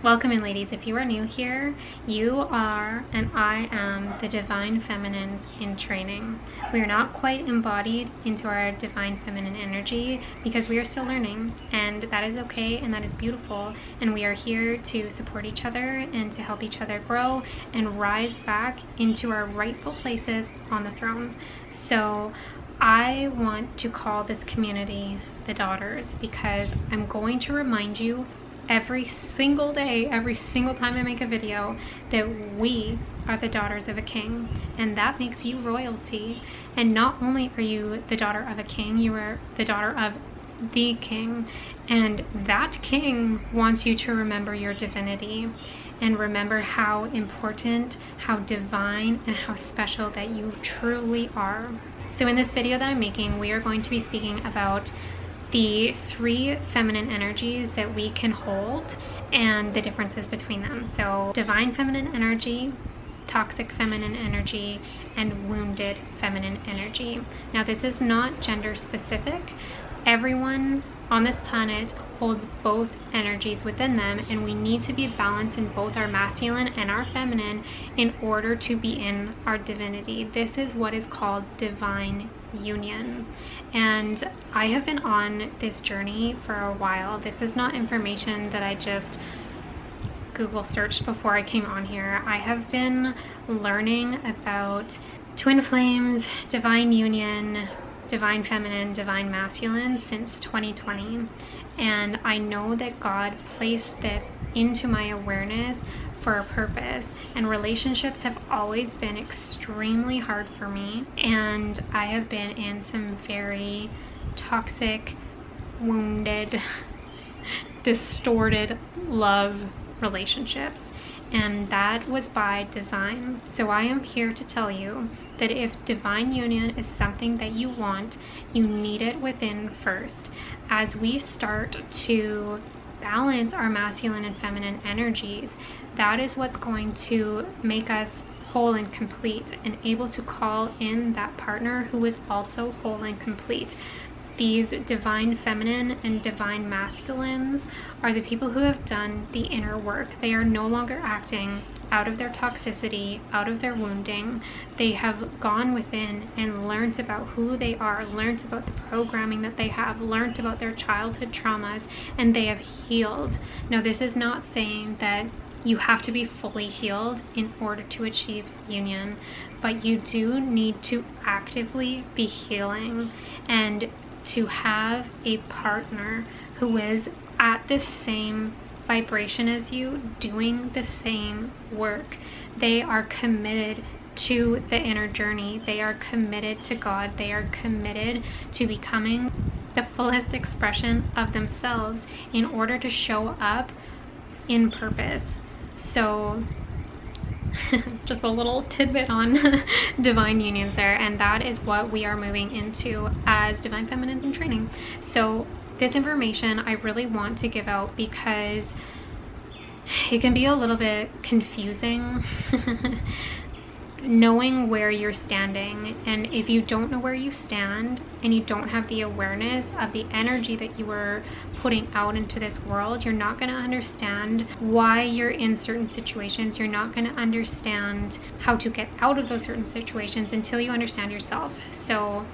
Welcome in, ladies. If you are new here, you are and I am the Divine Feminines in training. We are not quite embodied into our Divine Feminine energy because we are still learning, and that is okay and that is beautiful, and we are here to support each other and to help each other grow and rise back into our rightful places on the throne. So I want to call this community the Daughters because I'm going to remind you every single day, every single time I make a video, that we are the daughters of a king, and that makes you royalty. And not only are you the daughter of a king, you are the daughter of the king, and that king wants you to remember your divinity and remember how important, how divine, and how special that you truly are. So in this video that I'm making, we are going to be speaking about the 3 feminine energies that we can hold and the differences between them. So divine feminine energy, toxic feminine energy, and wounded feminine energy. Now this is not gender specific. Everyone on this planet holds both energies within them, and we need to be balanced in both our masculine and our feminine in order to be in our divinity. This is what is called divine union, and I have been on this journey for a while. This is not information that I just Google searched before I came on here. I have been learning about twin flames, divine union, divine feminine, divine masculine since 2020, and I know that God placed this into my awareness for a purpose. And relationships have always been extremely hard for me, and I have been in some very toxic, wounded, distorted love relationships, and that was by design. So I am here to tell you that if divine union is something that you want, you need it within first. As we start to balance our masculine and feminine energies, that is what's going to make us whole and complete and able to call in that partner who is also whole and complete. These divine feminine and divine masculines are the people who have done the inner work. They are no longer acting out of their toxicity, out of their wounding. They have gone within and learned about who they are, learned about the programming that they have, learned about their childhood traumas, and they have healed. Now, this is not saying that you have to be fully healed in order to achieve union, but you do need to actively be healing and to have a partner who is at the same vibration as you, doing the same work. They are committed to the inner journey. They are committed to God. They are committed to becoming the fullest expression of themselves in order to show up in purpose. So just a little tidbit on divine unions there, and that is what we are moving into as divine feminines in training. So this information I really want to give out because it can be a little bit confusing knowing where you're standing. And if you don't know where you stand and you don't have the awareness of the energy that you are putting out into this world, you're not going to understand why you're in certain situations. You're not going to understand how to get out of those certain situations until you understand yourself. So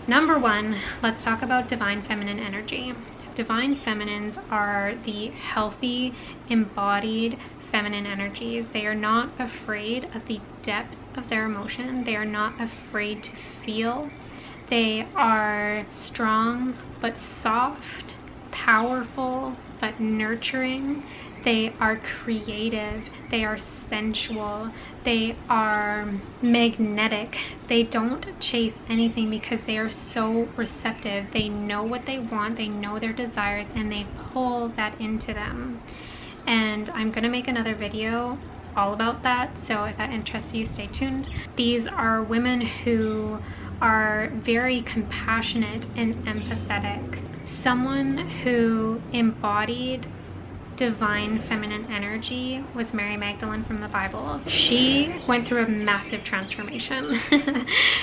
number 1, let's talk about divine feminine energy. Divine feminines are the healthy, embodied feminine energies. They are not afraid of the depth of their emotion. They are not afraid to feel. They are strong but soft, powerful but nurturing. They are creative. They are sensual. They are magnetic. They don't chase anything because they are so receptive. They know what they want. They know their desires, and they pull that into them. And I'm going to make another video all about that, so if that interests you, stay tuned. These are women who are very compassionate and empathetic. Someone who embodied divine feminine energy was Mary Magdalene from the Bible. She went through a massive transformation.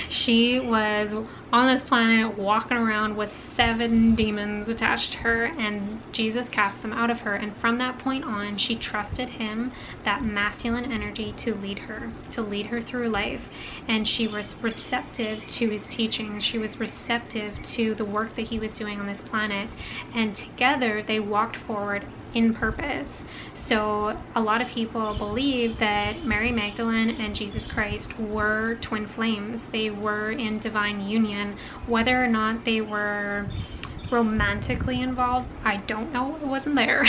She was on this planet walking around with 7 demons attached to her, and Jesus cast them out of her. And from that point on, she trusted him, that masculine energy, to lead her through life. And she was receptive to his teachings. She was receptive to the work that he was doing on this planet, and together they walked forward in purpose. So a lot of people believe that Mary Magdalene and Jesus Christ were twin flames. They were in divine union. Whether or not they were romantically involved, I don't know. It wasn't there.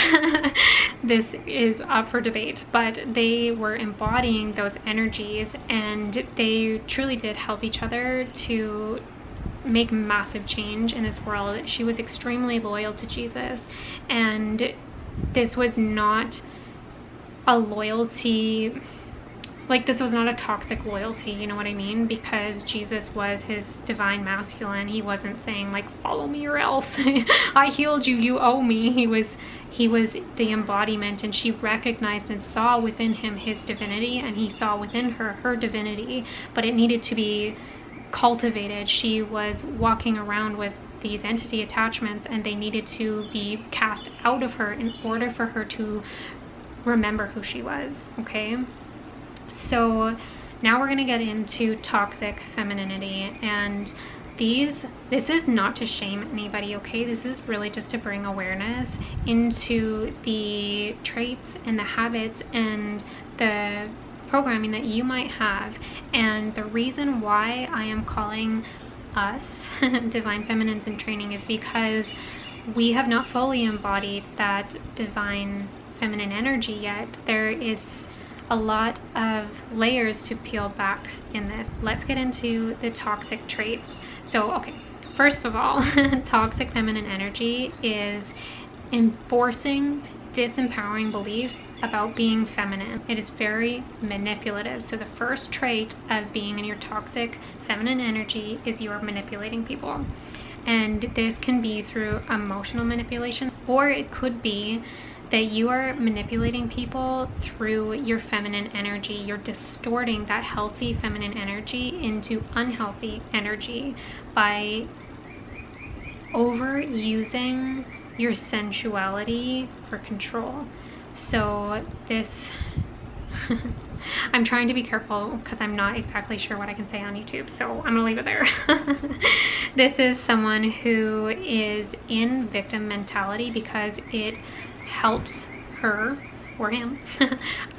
This is up for debate, but they were embodying those energies, and they truly did help each other to make massive change in this world. She was extremely loyal to Jesus, and this was not a loyalty, like this was not a toxic loyalty, you know what I mean? Because Jesus was his divine masculine. He wasn't saying like, follow me or else. I healed you, you owe me. He was the embodiment, and she recognized and saw within him his divinity, and he saw within her divinity, but it needed to be cultivated. She was walking around with these entity attachments, and they needed to be cast out of her in order for her to remember who she was. Okay, so now we're going to get into toxic femininity, and this is not to shame anybody, okay? This is really just to bring awareness into the traits and the habits and the programming that you might have. And the reason why I am calling us divine feminines in training is because we have not fully embodied that divine feminine energy yet. There is a lot of layers to peel back in this. Let's get into the toxic traits. So, okay, first of all, toxic feminine energy is enforcing disempowering beliefs about being feminine. It is very manipulative. So the first trait of being in your toxic feminine energy is you are manipulating people. And this can be through emotional manipulation, or it could be that you are manipulating people through your feminine energy. You're distorting that healthy feminine energy into unhealthy energy by overusing your sensuality for control. So this I'm trying to be careful because I'm not exactly sure what I can say on YouTube, so I'm gonna leave it there. This is someone who is in victim mentality because it helps her or him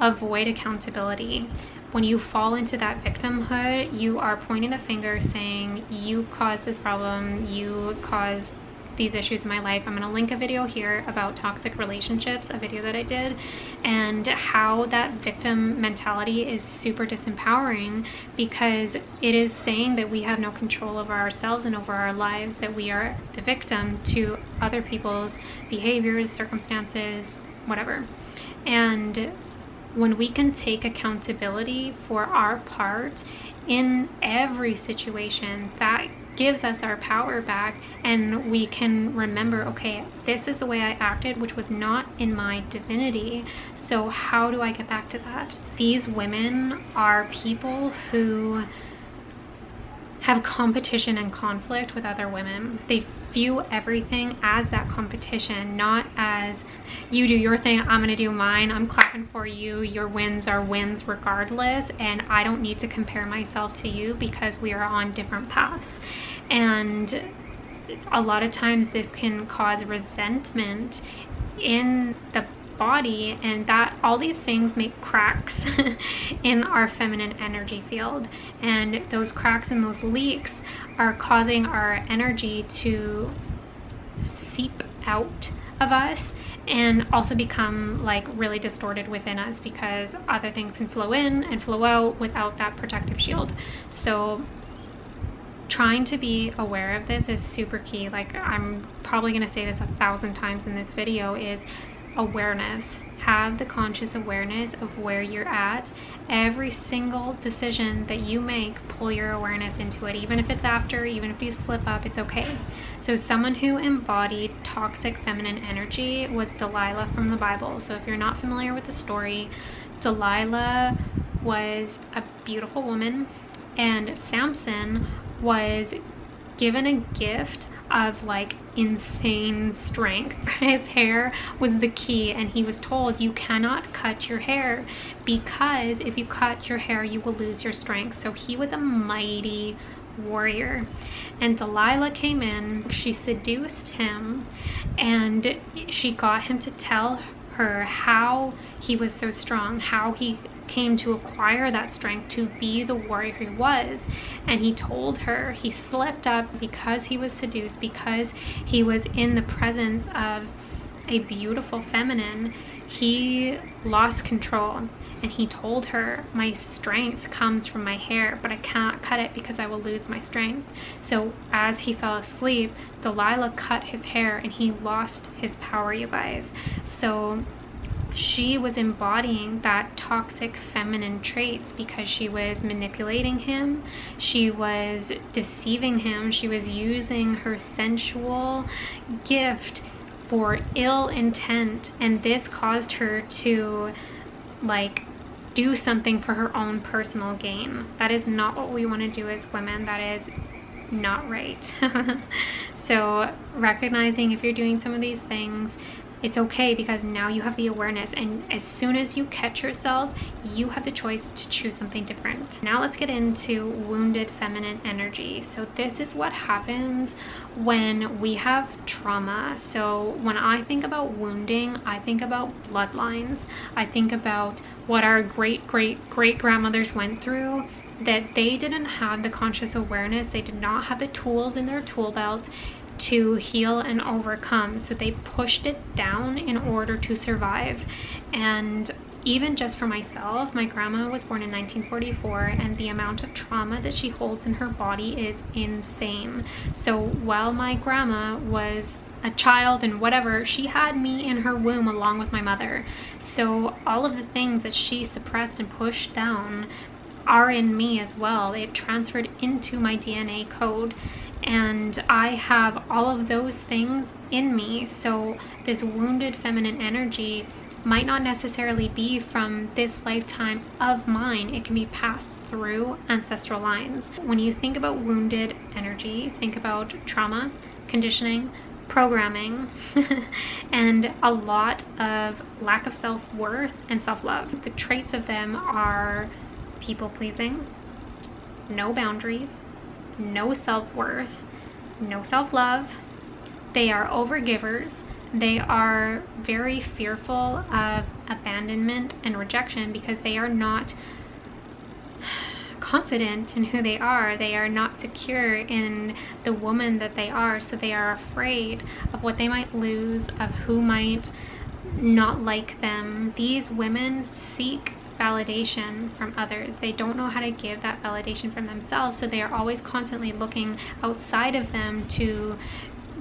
avoid accountability. When you fall into that victimhood, you are pointing the finger saying, you caused this problem, you caused these issues in my life. I'm going to link a video here about toxic relationships, a video that I did, and how that victim mentality is super disempowering, because it is saying that we have no control over ourselves and over our lives, that we are the victim to other people's behaviors, circumstances, whatever. And when we can take accountability for our part in every situation, that gives us our power back, and we can remember, okay, this is the way I acted, which was not in my divinity, so how do I get back to that? These women are people who have competition and conflict with other women. They view everything as that competition, not as you do your thing, I'm gonna do mine, I'm clapping for you, your wins are wins regardless, and I don't need to compare myself to you because we are on different paths. And a lot of times this can cause resentment in the body, and that all these things make cracks in our feminine energy field, and those cracks and those leaks are causing our energy to seep out of us and also become like really distorted within us, because other things can flow in and flow out without that protective shield. So trying to be aware of this is super key. Like, I'm probably going to say this 1,000 times in this video, is awareness. Have the conscious awareness of where you're at. Every single decision that you make, pull your awareness into it. Even if it's after, even if you slip up, it's okay. So someone who embodied toxic feminine energy was Delilah from the Bible. So if you're not familiar with the story, Delilah was a beautiful woman, and Samson was given a gift of like insane strength. His hair was the key, and he was told, you cannot cut your hair because if you cut your hair you will lose your strength. So he was a mighty warrior. And Delilah came in, she seduced him, and she got him to tell her how he was so strong, how he came to acquire that strength to be the warrior he was. And he told her he slipped up because he was seduced, because he was in the presence of a beautiful feminine. He lost control, and he told her, my strength comes from my hair, but I cannot cut it because I will lose my strength. So as he fell asleep, Delilah cut his hair and he lost his power, you guys. So she was embodying that toxic feminine traits because she was manipulating him, she was deceiving him, she was using her sensual gift for ill intent, and this caused her to like do something for her own personal gain. That is not what we want to do as women. That is not right. So recognizing if you're doing some of these things, it's okay, because now you have the awareness, and as soon as you catch yourself, you have the choice to choose something different. Now let's get into wounded feminine energy. So this is what happens when we have trauma. So when I think about wounding, I think about bloodlines. I think about what our great grandmothers went through, that they didn't have the conscious awareness, they did not have the tools in their tool belt to heal and overcome, so they pushed it down in order to survive. And even just for myself, my grandma was born in 1944, and the amount of trauma that she holds in her body is insane. So while my grandma was a child and whatever, she had me in her womb along with my mother. So all of the things that she suppressed and pushed down are in me as well. It transferred into my DNA code, and I have all of those things in me. So this wounded feminine energy might not necessarily be from this lifetime of mine. It can be passed through ancestral lines. When you think about wounded energy, think about trauma, conditioning, programming, and a lot of lack of self-worth and self-love. The traits of them are people-pleasing, no boundaries, no self-worth, no self-love. They are overgivers. They are very fearful of abandonment and rejection because they are not confident in who they are. They are not secure in the woman that they are, so they are afraid of what they might lose, of who might not like them. These women seek validation from others. They don't know how to give that validation from themselves, so they are always constantly looking outside of them to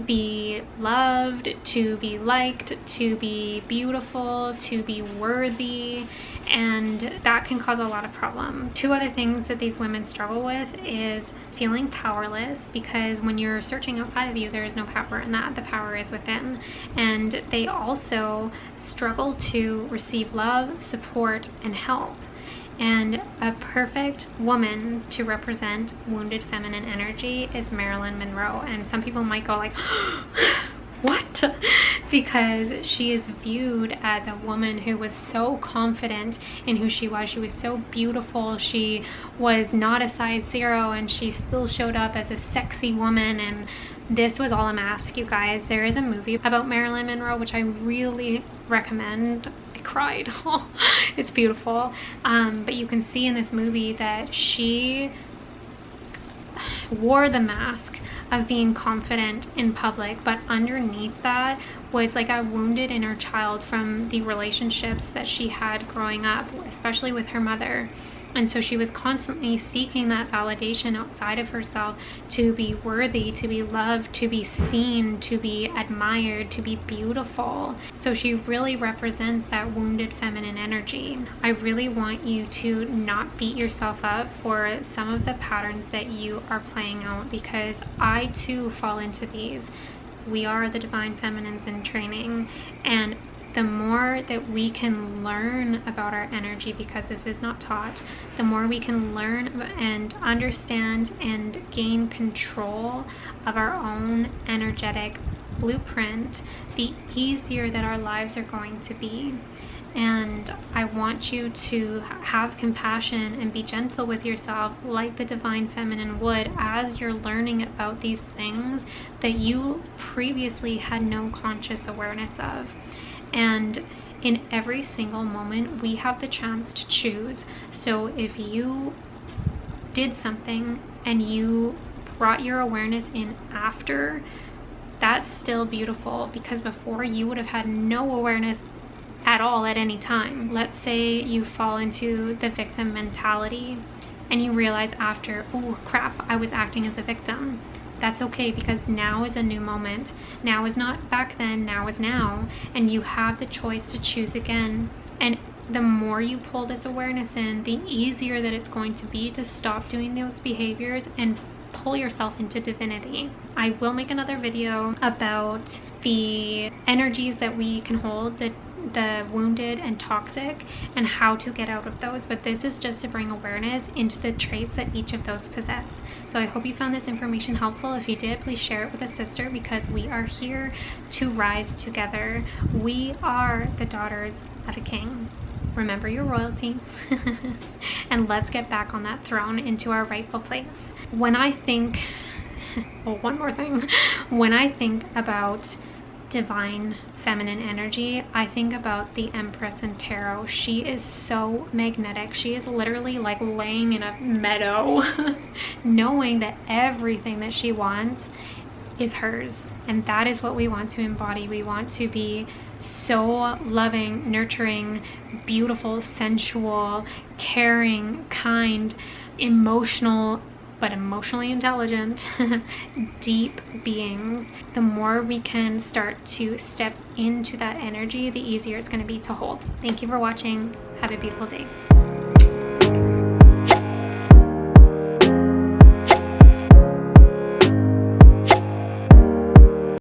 be loved, to be liked, to be beautiful, to be worthy, and that can cause a lot of problems. Two other things that these women struggle with is feeling powerless, because when you're searching outside of you, there is no power in that. The power is within. And they also struggle to receive love, support, and help. And a perfect woman to represent wounded feminine energy is Marilyn Monroe. And some people might go like, what? Because she is viewed as a woman who was so confident in who she was. She was so beautiful. She was not a size 0, and she still showed up as a sexy woman. And this was all a mask, you guys. There is a movie about Marilyn Monroe, which I really recommend. I cried. Oh, it's beautiful. But you can see in this movie that she wore the mask of being confident in public, but underneath that was like a wounded inner child from the relationships that she had growing up, especially with her mother. And so she was constantly seeking that validation outside of herself to be worthy, to be loved, to be seen, to be admired, to be beautiful. So she really represents that wounded feminine energy. I really want you to not beat yourself up for some of the patterns that you are playing out, because I too fall into these. We are the divine feminines in training, and the more that we can learn about our energy, because this is not taught, the more we can learn and understand and gain control of our own energetic blueprint, the easier that our lives are going to be. And I want you to have compassion and be gentle with yourself, like the divine feminine would, as you're learning about these things that you previously had no conscious awareness of. And in every single moment, we have the chance to choose. So if you did something and you brought your awareness in after, that's still beautiful, because before you would have had no awareness at all at any time. Let's say you fall into the victim mentality and you realize after, oh crap, I was acting as a victim. That's okay, because now is a new moment. Now is not back then, now is now. And you have the choice to choose again. And the more you pull this awareness in, the easier that it's going to be to stop doing those behaviors and pull yourself into divinity. I will make another video about the energies that we can hold, the wounded and toxic, and how to get out of those. But this is just to bring awareness into the traits that each of those possess. So I hope you found this information helpful. If you did, please share it with a sister, because we are here to rise together. We are the daughters of a king. Remember your royalty. And let's get back on that throne into our rightful place. When I think, well, one more thing. When I think about divine feminine energy, I think about the Empress in tarot. She is so magnetic. She is literally like laying in a meadow knowing that everything that she wants is hers. And that is what we want to embody. We want to be so loving, nurturing, beautiful, sensual, caring, kind, emotional, but emotionally intelligent, deep beings. The more we can start to step into that energy, the easier it's going to be to hold. Thank you for watching. Have a beautiful day.